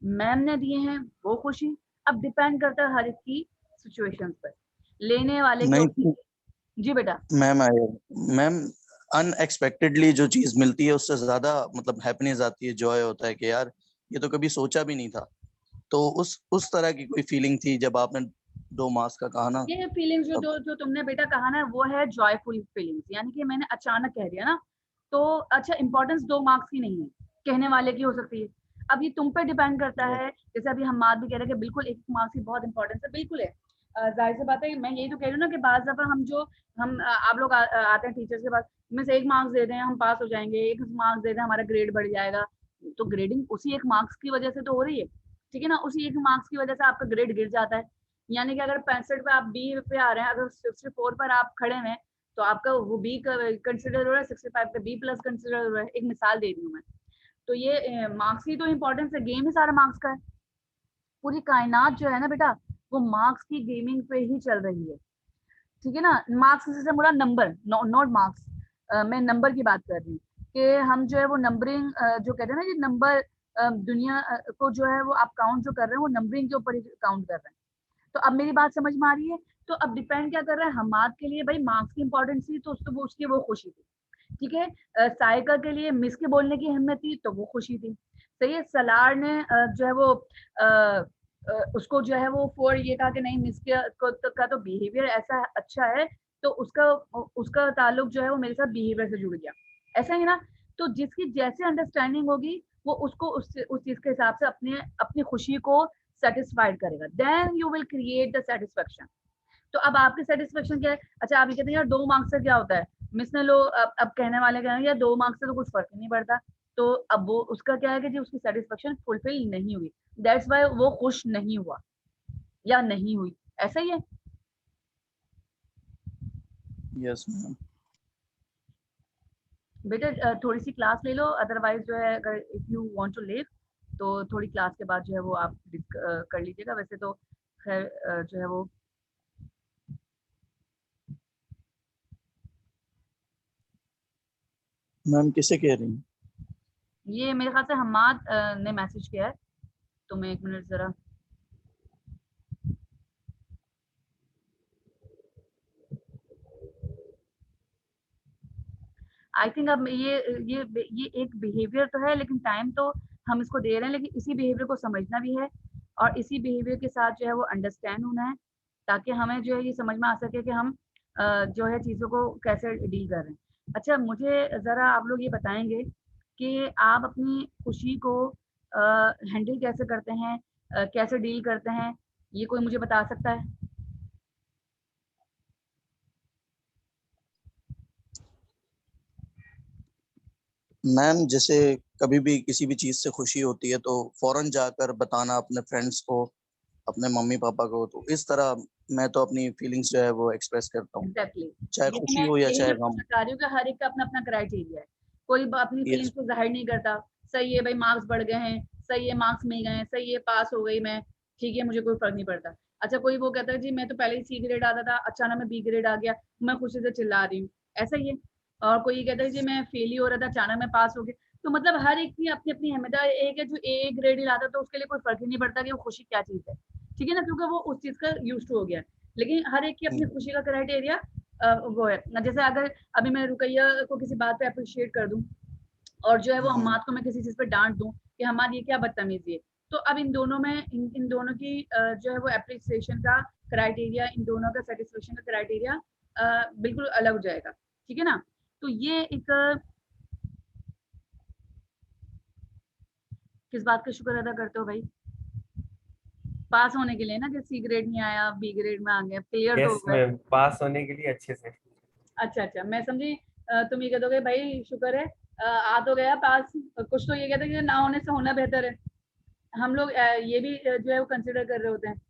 मैम ने दिए हैं, वो खुशी। अब डिपेंड करता है हर एक की सिचुएशंस पर, लेने वाले के नहीं ऊपर। जी बेटा। मैम, मैम अनएक्सपेक्टेडली जो चीज मिलती है उससे ज्यादा मतलब हैप्पीनेस आती है, जॉय होता है कि यार ये तो कभी सोचा भी नहीं था। तो उस तरह की कोई फीलिंग थी जब आपने 2 मार्क्स का कहा ना, ये फीलिंग्स जो तब। जो जो तुमने बेटा कहा ना, वो है जॉयफुल फीलिंग्स, यानी कि मैंने अचानक कह दिया ना। तो अच्छा, इंपॉर्टेंस 2 मार्क्स की नहीं है, कहने वाले की हो सकती है। अब ये तुम पे डिपेंड करता है। जैसे अभी हम्माद भी कह रहे हैं कि बिल्कुल 1 मार्क्स की बहुत इंपॉर्टेंस है, बिल्कुल है। जाहिर सी बात है, मैं यही तो कह रही हूँ ना कि बाज़ दफ़ा आप लोग आते हैं टीचर्स के पास, मिस 1 मार्क्स दे दें हम पास हो जाएँगे, 1 मार्क्स दे दें हमारा ग्रेड बढ़ जाएगा। तो ग्रेडिंग उसी 1 मार्क्स की वजह से तो हो रही है, ठीक है ना? उसी 1 मार्क्स की वजह से आपका ग्रेड गिर जाता है। यानी कि अगर 65 पे आप बी पे आ रहे हैं, अगर 64 पर आप खड़े हैं, तो आपका वो बी कंसिडर हो रहा है, 65 पे बी प्लस कंसिडर हो रहा है। एक मिसाल दे रही हूँ मैं। तो ये मार्क्स की तो इम्पोर्टेंस है, गेम ही सारा मार्क्स का है। पूरी कायनात जो है ना बेटा, वो मार्क्स की गेमिंग पे ही चल रही है, ठीक है ना? मार्क्स से मुरा नंबर, नॉट मार्क्स। मैं नंबर की बात कर रही हूँ कि हम जो है वो नंबरिंग जो कहते हैं ना, ये नंबर दुनिया को जो है वो आप काउंट जो कर रहे हैं, वो नंबरिंग के ऊपर ही काउंट कर रहे हैं। तो अब मेरी बात समझ में आ रही है? तो अब डिपेंड क्या कर रहा है, हम्माद के लिए भाई मार्क्स की इंपॉर्टेंस थी, तो उसको वो उसकी वो खुशी थी, ठीक है। साइका के लिए मिस के बोलने की हिम्मत थी, तो वो खुशी थी, सही है। सलार ने जो है वो उसको जो है वो फॉर ये कहा कि नहीं मिस का तो बिहेवियर ऐसा अच्छा है, तो उसका उसका ताल्लुक जो है वो मेरे साथ बिहेवियर से जुड़ गया, ऐसा ही ना। तो जिसकी जैसे अंडरस्टैंडिंग होगी, वो उसको उस चीज के हिसाब से अपने अपनी खुशी को सेटिस्फाइड करेगा, then you will create the satisfaction. तो अब आपकी सेटिस्फेक्शन क्या है? अच्छा, आप ये कहते हैं यार 2 मार्क्स से क्या होता है? मिस ने लो, अब कहने वाले कह रहे हैं यार 2 मार्क्स से तो कुछ फर्क ही नहीं पड़ता। तो अब वो उसका क्या है कि जी उसकी सेटिस्फेक्शन फुलफिल नहीं हुई, दैट्स व्हाई वो खुश नहीं हुआ या नहीं हुई, ऐसा ही है। Yes ma'am. बेटा थोड़ी सी क्लास ले लो, अदरवाइज जो है अगर if you want to live, तो थोड़ी क्लास के बाद जो है वो आप कर लीजिएगा। वैसे तो खैर जो है वो मैम किसे कह रही हैं? ये मेरे ख्याल से हम्माद ने मैसेज किया है, तो मैं 1 मिनट जरा। आई थिंक अब ये एक बिहेवियर तो है, लेकिन टाइम तो हम इसको दे रहे हैं, लेकिन इसी बिहेवियर को समझना भी है और इसी बिहेवियर के साथ जो है वो अंडरस्टैंड होना है, ताकि हमें जो है ये समझ में आ सके कि हम जो है चीज़ों को कैसे डील कर रहे हैं। अच्छा, मुझे ज़रा आप लोग ये बताएंगे कि आप अपनी खुशी को हैंडल कैसे करते हैं, कैसे डील करते हैं, ये कोई मुझे बता सकता है? मैम जैसे कभी भी किसी भी चीज से खुशी होती है तो फौरन जाकर बताना अपने फ्रेंड्स को, अपने मम्मी पापा को, तो इस तरह मैं तो अपनी फीलिंग्स जो है वो एक्सप्रेस करता हूँ, एग्जैक्टली। चाहे लेकिन खुशी मैं हो या यही चाहे मैं गम। पूछना चाह रही हूँ कि हर एक का अपना अपना क्राइटेरिया है, कोई अपनी ये फीलिंग्स को जाहिर नहीं करता। सही है भाई, मार्क्स बढ़ गए हैं, सही है मार्क्स मिल गए हैं, सही है पास हो गई मैं, ठीक है मुझे कोई फर्क नहीं पड़ता। अच्छा, कोई वो कहता है जी मैं तो पहले ही सी ग्रेड आता था, अचानक मैं बी ग्रेड आ गया, मैं खुशी से चिल्ला रही हूँ, ऐसा ही है। और कोई कहता है जी मैं फेल ही हो रहा था, अचानक मैं पास हो गया। तो मतलब हर एक की अपनी अपनी अहमियत है। एक है जो ए ग्रेड ही लाता तो उसके लिए कोई फर्क ही नहीं पड़ता कि वो खुशी क्या चीज है, ठीक है ना, क्योंकि वो उस चीज का यूज टू हो गया है। लेकिन हर एक की अपनी खुशी का क्राइटेरिया वो है। जैसे अगर अभी मैं रुकैया को किसी बात पे अप्रिशिएट कर दूं और जो है वो हम्माद को मैं किसी चीज पे डांट दूं कि हम्माद ये क्या बदतमीजी है, तो अब इन दोनों में इन दोनों की जो है वो एप्रिसिएशन का क्राइटेरिया, इन दोनों का सेटिस्फेक्शन का क्राइटेरिया बिल्कुल अलग हो जाएगा, ठीक है ना। तो ये एक किस बात का शुक्र अदा करते हो भाई? पास होने के लिए ना, कि सी ग्रेड नहीं आया बी ग्रेड में आ गया, क्लियर तो हो यस गए। मैम, पास होने के लिए अच्छे से। अच्छा अच्छा, मैं समझी तुम ये कह दोगे भाई शुक्र है आ तो गया पास। कुछ तो ये कहते हैं कि ना होने से होना बेहतर है। हम लोग ये भी जो है वो कंसिडर कर रहे होते हैं।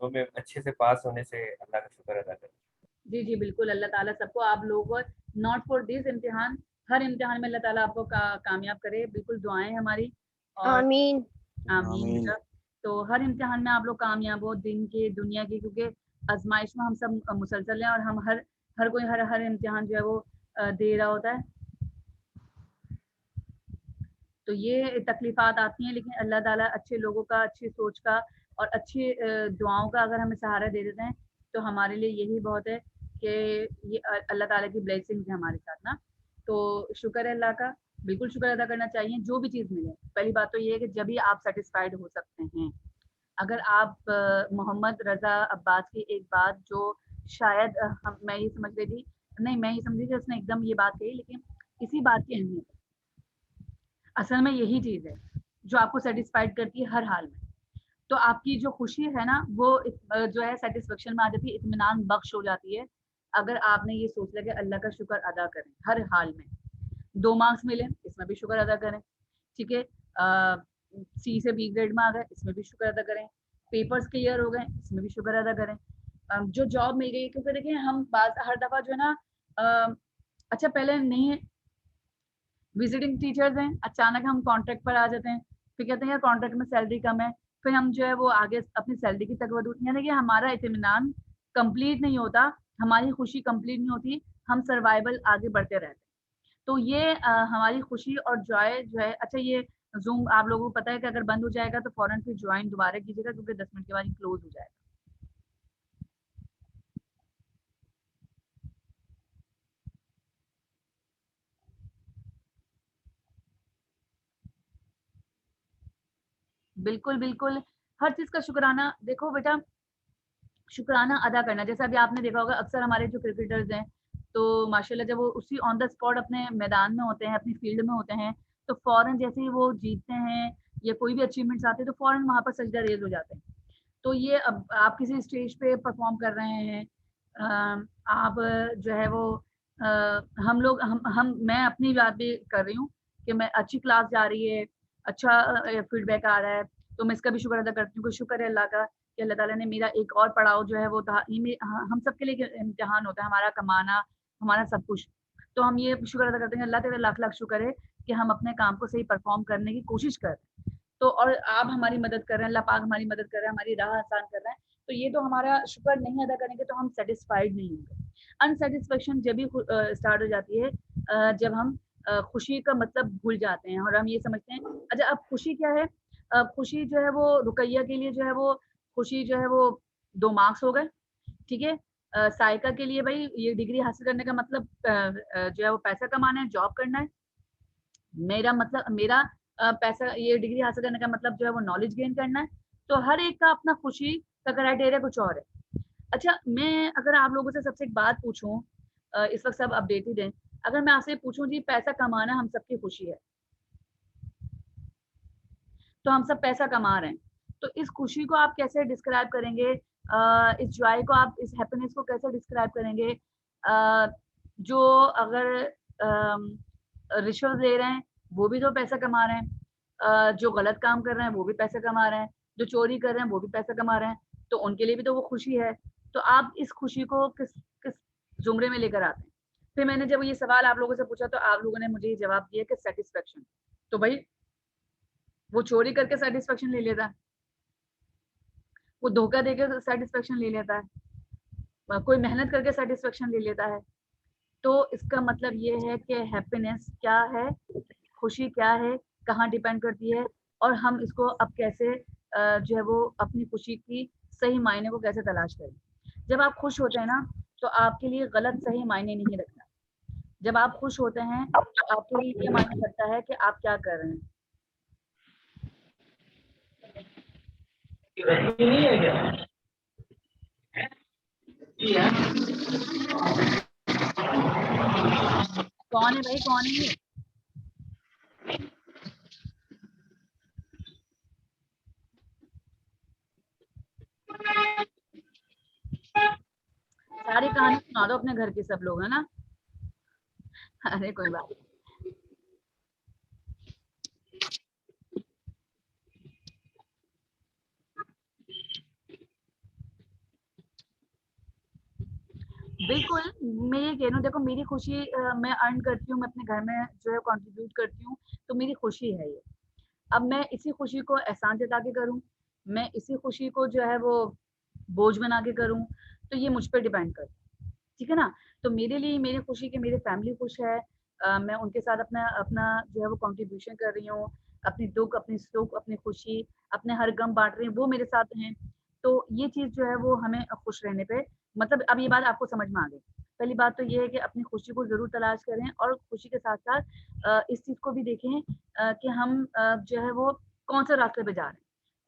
वो मैं अच्छे से पास होने से अल्लाह का शुक्र अदा करता जी जी बिल्कुल, अल्लाह ताला सबको, आप लोगों को नॉट फॉर दिस इम्तिहान, हर इम्तिहान में अल्लाह ताला आपको कामयाब करे, बिल्कुल दुआएं हमारी। और आमीन। आमीन आमीन। बेटा। तो हर इम्तिहान में आप लोग कामयाब हो, दिन के दुनिया के, क्योंकि आजमाइश में हम सब मुसलसल हैं और हम हर कोई हर इम्तिहान जो है वो दे रहा होता है। तो ये तकलीफात आती हैं, लेकिन अल्लाह ताला अच्छे लोगों का, अच्छी सोच का और अच्छी दुआओं का अगर हमें सहारा दे देते हैं तो हमारे लिए यही बहुत है कि ये अल्लाह ताला की ब्लेसिंग्स है हमारे साथ ना। तो शुक्र है अल्लाह का, बिल्कुल शुक्र अदा करना चाहिए जो भी चीज़ मिले। पहली बात तो ये है कि जब भी आप सेटिस्फाइड हो सकते हैं। अगर आप मोहम्मद रज़ा अब्बास की एक बात जो शायद मैं ये समझ रही थी, नहीं मैं ये समझ रही थी उसने एकदम ये बात कही, लेकिन इसी बात की अहमियत है। असल में यही चीज़ है जो आपको सेटिस्फाइड करती है हर हाल में। तो आपकी जो खुशी है ना वो जो है सेटिस्फेक्शन में आ जाती है, इत्मीनान बख्श हो जाती है, अगर आपने ये सोच लिया कि अल्लाह का शुक्र अदा करें हर हाल में। 2 मार्क्स मिले, इसमें भी शुक्र अदा करें, ठीक है। सी से बी ग्रेड में आ गए, इसमें भी शुक्र अदा करें। पेपर्स क्लियर हो गए, इसमें भी शुक्र अदा करें। जो जॉब मिल गई, क्योंकि देखिए हम हर दफ़ा जो है ना अच्छा पहले नहीं विजिटिंग टीचर्स हैं, अचानक हम कॉन्ट्रैक्ट पर आ जाते हैं, फिर कहते हैं यार कॉन्ट्रैक्ट में सैलरी कम है, फिर हम जो है वो आगे अपनी सैलरी की तकवद, यानी कि हमारा इत्मीनान कंप्लीट नहीं होता, हमारी खुशी कंप्लीट नहीं होती, हम सर्वाइवल आगे बढ़ते रहते हैं। तो ये हमारी खुशी और जॉय जो है। अच्छा, ये जूम आप लोगों को पता है कि अगर बंद हो जाएगा तो फौरन फिर ज्वाइन दोबारा कीजिएगा, क्योंकि 10 मिनट के बाद ही क्लोज हो जाएगा। बिल्कुल बिल्कुल, हर चीज का शुक्राना, देखो बेटा शुक्राना अदा करना। जैसे अभी आपने देखा होगा अक्सर हमारे जो क्रिकेटर्स हैं, तो माशाल्लाह जब वो उसी ऑन द स्पॉट अपने मैदान में होते हैं, अपनी फील्ड में होते हैं, तो फौरन जैसे ही वो जीतते हैं या कोई भी अचीवमेंट्स आते हैं तो फौरन वहां पर सजदा रेज हो जाते हैं। तो ये अब आप किसी स्टेज पे परफॉर्म कर रहे हैं, आप जो है वो हम लोग हम मैं अपनी बात भी कर रही हूँ कि मैं अच्छी क्लास जा रही है, अच्छा फीडबैक आ रहा है, तो मैं इसका भी शुक्र अदा करती हूँ कि शुक्र है अल्लाह का कि अल्लाह ताला ने मेरा एक और पड़ाव जो है वो हम सबके लिए इम्तिहान होता है, हमारा कमाना, हमारा सब कुछ। तो हम ये शुक्र अदा करते हैं, अल्लाह तेरा लाख लाख शुक्र है कि हम अपने काम को सही परफॉर्म करने की कोशिश कर रहे हैं। तो और आप हमारी मदद कर रहे हैं, अल्लाह पाक हमारी मदद कर रहा है, हमारी राह आसान कर रहा है। तो ये तो हमारा शुक्र नहीं अदा करेंगे तो हम सेटिस्फाइड नहीं होंगे। अनसेटिस्फेक्शन जब भी स्टार्ट हो जाती है जब हम खुशी का मतलब भूल जाते हैं और हम ये समझते हैं अच्छा अब खुशी क्या है, खुशी जो है वो रुकैया के लिए जो है वो खुशी जो है वो 2 मार्क्स हो गए, ठीक है। सायका के लिए भाई ये डिग्री हासिल करने का मतलब जो है वो पैसा कमाना है, जॉब करना है। मेरा पैसा ये डिग्री हासिल करने का मतलब जो है वो नॉलेज गेन करना है। तो हर एक का अपना खुशी का क्राइटेरिया कुछ और है। अच्छा मैं अगर आप लोगों से सबसे एक बात पूछूं, इस वक्त सब अपडेटेड हैं, अगर मैं आपसे पूछूं जी पैसा कमाना हम सबकी खुशी है, तो हम सब पैसा कमा रहे हैं, तो इस खुशी को आप कैसे डिस्क्राइब करेंगे, इस जॉय को आप, इस हैप्पीनेस को कैसे डिस्क्राइब करेंगे? जो अगर रिश्वत ले रहे हैं वो भी तो पैसा कमा रहे हैं, जो गलत काम कर रहे हैं वो भी पैसा कमा रहे हैं, जो चोरी कर रहे हैं वो भी पैसा कमा रहे हैं, तो उनके लिए भी तो वो खुशी है। तो आप इस खुशी को किस किस जुमरे में लेकर आते हैं? फिर मैंने जब ये सवाल आप लोगों से पूछा तो आप लोगों ने मुझे ये जवाब दिया कि सेटिस्फेक्शन। तो भाई वो चोरी करके सेटिस्फेक्शन ले लेता है, वो धोखा देकर सेटिस्फेक्शन ले लेता है, कोई मेहनत करके सेटिस्फेक्शन ले लेता है। तो इसका मतलब ये है कि हैप्पीनेस क्या है, खुशी क्या है, कहाँ डिपेंड करती है, और हम इसको अब कैसे जो है वो अपनी खुशी की सही मायने को कैसे तलाश करें। जब आप खुश होते हैं ना तो आपके लिए गलत सही मायने नहीं रखता। जब आप खुश होते हैं तो आपके लिए ये मायने रखता है कि आप क्या कर रहे हैं। कौन है भाई, कौन है ये? सारी कहानी सुना दो अपने घर के सब लोग, है ना। अरे कोई बात नहीं। बिल्कुल, मैं ये कह रही हूँ, देखो मेरी खुशी मैं अर्न करती हूँ, मैं अपने घर में जो है कंट्रीब्यूट करती हूँ, तो मेरी खुशी है ये। अब मैं इसी खुशी को एहसान जता के करूँ, मैं इसी खुशी को जो है वो बोझ बना के करूँ, तो ये मुझ पर डिपेंड करता है, ठीक है ना। तो मेरे लिए मेरी खुशी कि मेरी फैमिली खुश है, मैं उनके साथ अपना अपना जो है वो कंट्रीब्यूशन कर रही हूँ, अपनी दुख, अपनी सुख, अपनी खुशी, अपने हर गम बांट रही हूँ, वो मेरे साथ हैं। तो ये चीज़ जो है वो हमें खुश रहने पे, मतलब अब ये बात आपको समझ में आ गई। पहली बात तो ये है कि अपनी खुशी को ज़रूर तलाश करें और खुशी के साथ-साथ इस चीज़ को भी देखें कि हम जो है वो कौन-से रास्ते पे जा रहे हैं।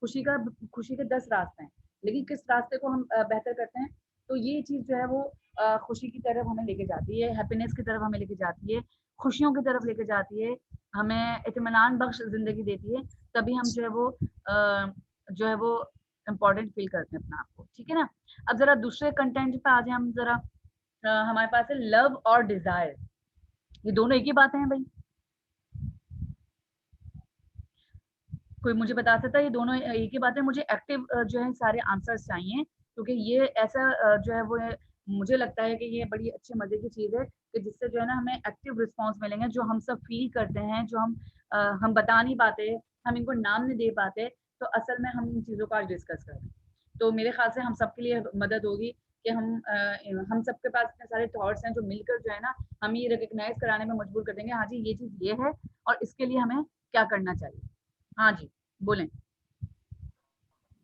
खुशी के 10 रास्ते हैं, लेकिन किस रास्ते को हम बेहतर करते हैं, तो ये चीज़ जो है वो खुशी की तरफ हमें लेके जाती है, हैप्पीनेस की तरफ हमें लेके जाती है, खुशियों की तरफ लेके जाती है, हमें इत्मीनान बख्श ज़िंदगी देती है, तभी हम जो है वो इम्पोर्टेंट फील करते हैं अपने आप को, ठीक है ना। अब ज़रा दूसरे कंटेंट पे आ जाएँ हम ज़रा। हमारे पास है लव और डिज़ायर, ये दोनों एक ही बातें हैं भाई? कोई मुझे बता सकता है ये दोनों एक ही बात है? मुझे एक्टिव जो है सारे आंसर्स चाहिए, क्योंकि ये ऐसा जो है वो मुझे लगता है कि ये बड़ी अच्छी मजे की चीज़ है कि जिससे जो है ना हमें एक्टिव रिस्पॉन्स मिलेंगे, जो हम सब फील करते हैं, जो हम बता नहीं पाते, हम इनको नाम नहीं दे पाते, तो असल में हम इन चीज़ों को आज डिस्कस करें, तो मेरे ख्याल से हम सबके लिए मदद होगी कि हम सबके पास इतने सारे थॉट्स हैं जो मिलकर जो है ना हम ये रिकग्नाइज कराने में मजबूर कर देंगे, हाँ जी ये चीज़ ये है और इसके लिए हमें क्या करना चाहिए। हाँ जी बोलें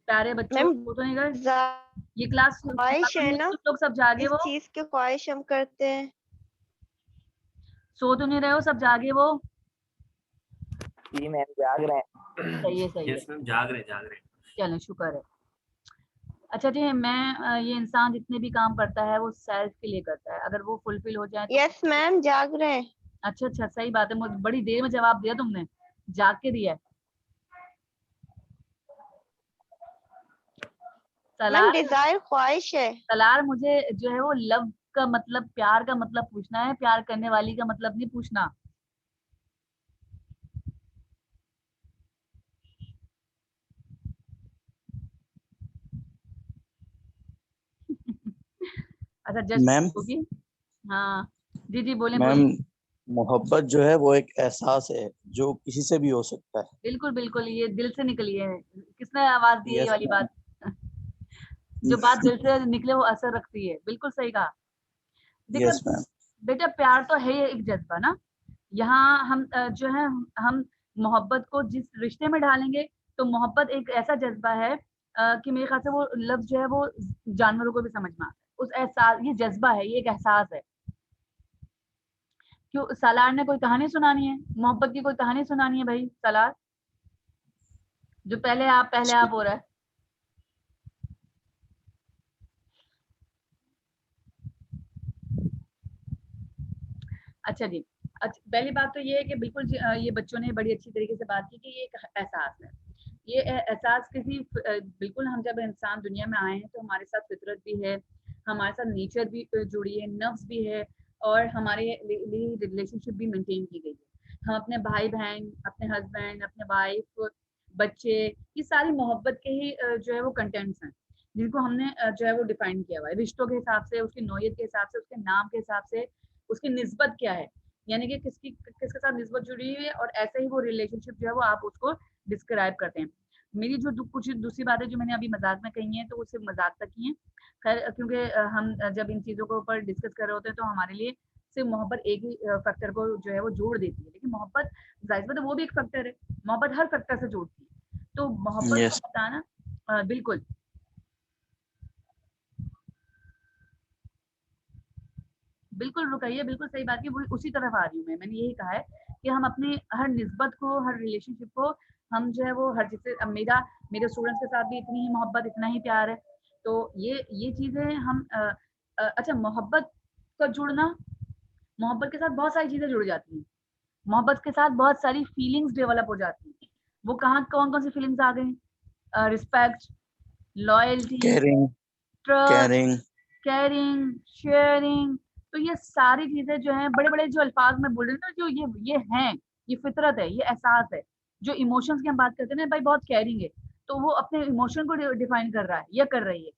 प्यारे बच्चों, मैम वो तो नहीं गए जा- ये क्लास, ख्वाहिश है ना, लोग सब जागे इस वो, चीज की ख्वाहिश हम करते हैं। सो तो नहीं रहे हो, सब जागे वो? जी मैम जाग रहे हैं। सही है सही है, यस मैम, जाग रहे। चलें शुक्र है। अच्छा जी मैं ये इंसान जितने भी काम करता है वो सेल्फ के लिए करता है, अगर वो फुलफिल हो जाए तो यस मैम जाग रहे हैं। अच्छा अच्छा सही बात है, मुझे बड़ी देर में जवाब दिया तुमने, जाग के दिया है। मैम सलार, डिजायर ख्वाहिश है। सलार मुझे जो है वो लव का मतलब, प्यार का मतलब पूछना है, प्यार करने वाली का मतलब नहीं पूछना। अच्छा जज मैम होगी। हाँ जी जी बोले मैम बोले। मोहब्बत जो है वो एक एहसास है जो किसी से भी हो सकता है। बिल्कुल बिल्कुल, ये दिल से निकली है, किसने आवाज दी है ये यस वाली मैम। बात? जो बात दिल से निकले वो असर रखती है, बिल्कुल सही कहा। देखो यस मैम। बेटा प्यार तो है एक जज्बा ना, यहाँ हम जो है हम मोहब्बत को जिस रिश्ते में डालेंगे तो मोहब्बत एक ऐसा जज्बा है कि मेरे ख्याल से वो लफ्ज जो है वो जानवरों को भी समझ में आता है। उस एहसास, ये जज्बा है, ये एक एहसास है। क्यों सालार ने कोई कहानी सुनानी है, मोहब्बत की कोई कहानी सुनानी है भाई सालार, जो पहले आप हो रहा है। अच्छा जी, अच्छा पहली बात तो ये है कि बिल्कुल ये बच्चों ने बड़ी अच्छी तरीके से बात की कि ये एक एहसास है। ये एहसास किसी बिल्कुल हम जब इंसान दुनिया में आए हैं तो हमारे साथ फितरत भी है, हमारे साथ नेचर भी जुड़ी है, नफ्स भी है, और हमारे लिए रिलेशनशिप भी मेंटेन की गई है। हम अपने भाई बहन, अपने हस्बैंड, अपने वाइफ, बच्चे, ये सारी मोहब्बत के ही जो है वो कंटेंट्स हैं जिनको हमने जो है वो डिफाइन किया हुआ है रिश्तों के हिसाब से, उसकी नौयत के हिसाब से, उसके नाम के हिसाब से, उसकी निस्बत क्या है, यानी कि किसके साथ निस्बत जुड़ी हुई है, और ऐसे ही वो रिलेशनशिप जो है वो आप उसको डिस्क्राइब करते हैं। मेरी जो कुछ दूसरी बातें जो मैंने अभी मजाक में कही हैं तो वो सिर्फ मजाक तक ही हैं। खैर क्योंकि हम जब इन चीज़ों के ऊपर डिस्कस कर रहे होते हैं तो हमारे लिए सिर्फ मोहब्बत एक ही फैक्टर को जो है वो जोड़ देती है, लेकिन मोहब्बत जाहिर बात है वो भी एक फैक्टर है, मोहब्बत हर फैक्टर से जोड़ती है। तो मोहब्बत यस को बताना बिल्कुल बिल्कुल रुकइए, बिल्कुल सही बात की, वो उसी तरफ आ रही हूँ मैं। मैंने यही कहा है कि हम अपनी हर निस्बत को, हर रिलेशनशिप को हम जो है वो हर चीज़ से, अब मेरे स्टूडेंट्स के साथ भी इतनी ही मोहब्बत, इतना ही प्यार है। तो ये चीज़ें हम अच्छा मोहब्बत का जुड़ना, मोहब्बत के साथ बहुत सारी चीज़ें जुड़ जाती हैं, मोहब्बत के साथ बहुत सारी फीलिंग्स डेवलप हो जाती हैं। वो कहाँ कौन कौन सी फीलिंग्स आ गई? Respect, loyalty, carrying trust, carrying caring, sharing. तो ये सारी चीजें जो हैं, बड़े बड़े जो अल्फाज में बोल रहे हैं ना, जो ये हैं, ये फितरत है, ये एहसास है। जो इमोशंस की हम बात करते हैं ना, भाई बहुत केयरिंग है तो वो अपने इमोशन को डिफाइन कर रहा है या कर रही है,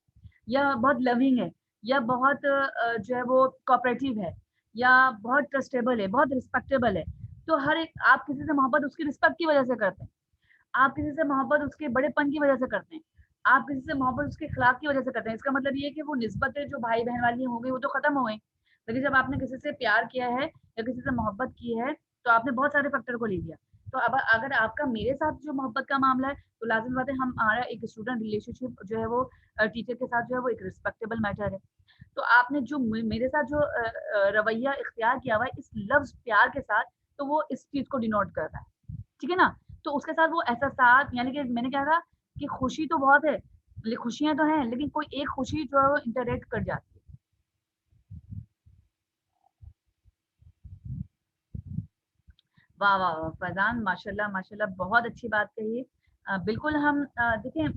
या बहुत लविंग है, या बहुत जो है वो कोऑपरेटिव है, या बहुत ट्रस्टेबल है, बहुत रिस्पेक्टेबल है। तो हर एक, आप किसी से मोहब्बत उसकी रिस्पेक्ट की वजह से करते हैं, आप किसी से मोहब्बत उसके बड़ेपन की वजह से करते हैं, आप किसी से मोहब्बत उसके अखलाक की वजह से करते हैं। इसका मतलब ये है कि वो निस्बतें जो भाई बहन वाली हो गई वो तो खत्म हो गई, लेकिन जब आपने किसी से प्यार किया है या किसी से मोहब्बत की है तो आपने बहुत सारे फैक्टर को ले लिया। तो अब अगर आपका मेरे साथ जो मोहब्बत का मामला है तो लाजिम बात है हमारा एक स्टूडेंट रिलेशनशिप जो है वो टीचर के साथ जो है वो एक रिस्पेक्टेबल मैटर है। तो आपने जो मेरे साथ जो रवैया इख्तियार किया हुआ है इस लफ्ज प्यार के साथ, तो वो इस चीज को डिनोट करता है, ठीक है ना। तो उसके साथ वो एहसास, यानी कि मैंने क्या कहा कि खुशी तो बहुत है, खुशियां तो हैं, लेकिन कोई एक खुशी जो है वो इंटरेक्ट कर जाती है। वाह वाह वाह फैजान, माशाल्लाह माशाल्लाह, बहुत अच्छी बात कही है। बिल्कुल हम देखें,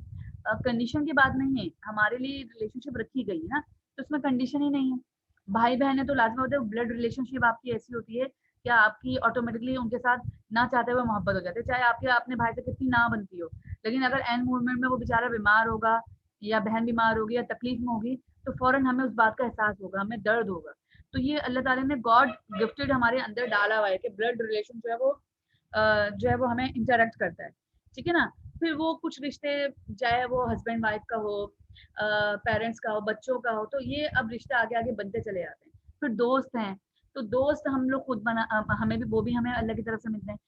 कंडीशन की बात नहीं है, हमारे लिए रिलेशनशिप रखी गई है ना, तो उसमें कंडीशन ही नहीं है। भाई बहन है तो लाजमी होता है, ब्लड रिलेशनशिप आपकी ऐसी होती है कि आपकी ऑटोमेटिकली उनके साथ ना चाहते हुए मोहब्बत हो जाती है, चाहे आपके अपने भाई से कितनी ना बनती हो। लेकिन अगर एंड मोमेंट में वो बेचारा बीमार होगा या बहन बीमार होगी या तकलीफ में होगी तो फौरन हमें उस बात का एहसास होगा, हमें दर्द होगा। तो ये अल्लाह ताला ने गॉड गिफ्टेड हमारे अंदर डाला हुआ है कि ब्लड रिलेशन जो है वो हमें इंटरेक्ट करता है, ठीक है ना। फिर वो कुछ रिश्ते, चाहे वो हस्बैंड वाइफ का हो, पेरेंट्स का हो, बच्चों का हो, तो ये अब रिश्ते आगे आगे बनते चले जाते हैं। फिर दोस्त हैं, तो दोस्त हम लोग खुद हमें भी, वो भी हमें अल्लाह की तरफ से मिलते हैं।